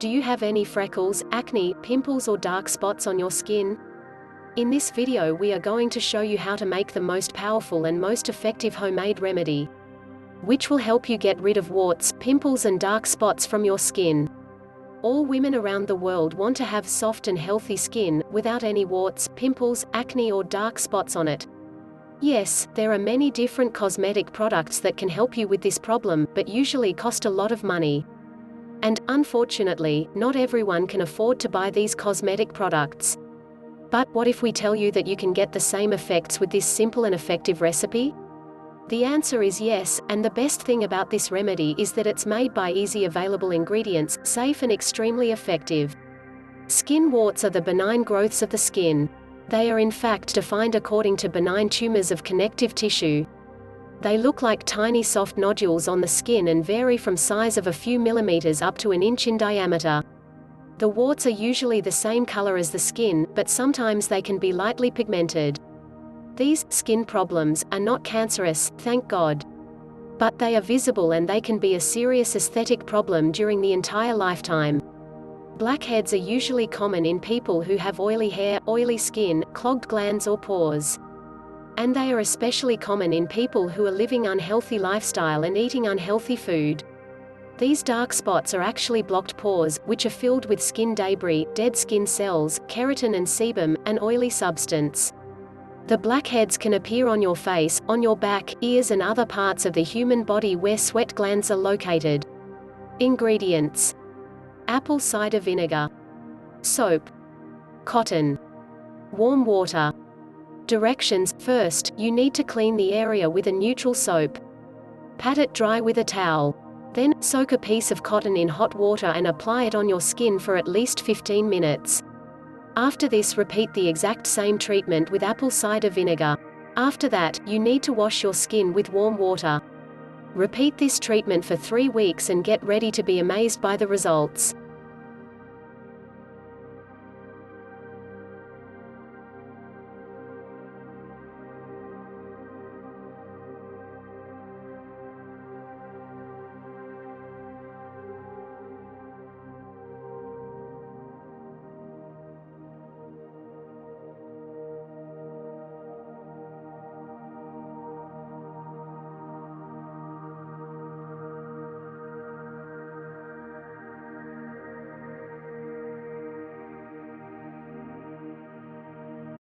Do you have any freckles, acne, pimples or dark spots on your skin? In this video we are going to show you how to make the most powerful and most effective homemade remedy, which will help you get rid of warts, pimples and dark spots from your skin. All women around the world want to have soft and healthy skin, without any warts, pimples, acne or dark spots on it. Yes, there are many different cosmetic products that can help you with this problem, but usually cost a lot of money. And, unfortunately, not everyone can afford to buy these cosmetic products. But what if we tell you that you can get the same effects with this simple and effective recipe? The answer is yes, and the best thing about this remedy is that it's made by easy available ingredients, safe and extremely effective. Skin warts are the benign growths of the skin. They are in fact defined according to benign tumors of connective tissue. They look like tiny soft nodules on the skin and vary from size of a few millimeters up to an inch in diameter. The warts are usually the same color as the skin, but sometimes they can be lightly pigmented. These skin problems are not cancerous, thank God. But they are visible and they can be a serious aesthetic problem during the entire lifetime. Blackheads are usually common in people who have oily hair, oily skin, clogged glands or pores. And they are especially common in people who are living unhealthy lifestyle and eating unhealthy food. These dark spots are actually blocked pores, which are filled with skin debris, dead skin cells, keratin and sebum, an oily substance. The blackheads can appear on your face, on your back, ears and other parts of the human body where sweat glands are located. Ingredients: apple cider vinegar, soap, cotton, warm water. Directions: first, you need to clean the area with a neutral soap. Pat it dry with a towel. Then, soak a piece of cotton in hot water and apply it on your skin for at least 15 minutes. After this, repeat the exact same treatment with apple cider vinegar. After that, you need to wash your skin with warm water. Repeat this treatment for 3 weeks and get ready to be amazed by the results.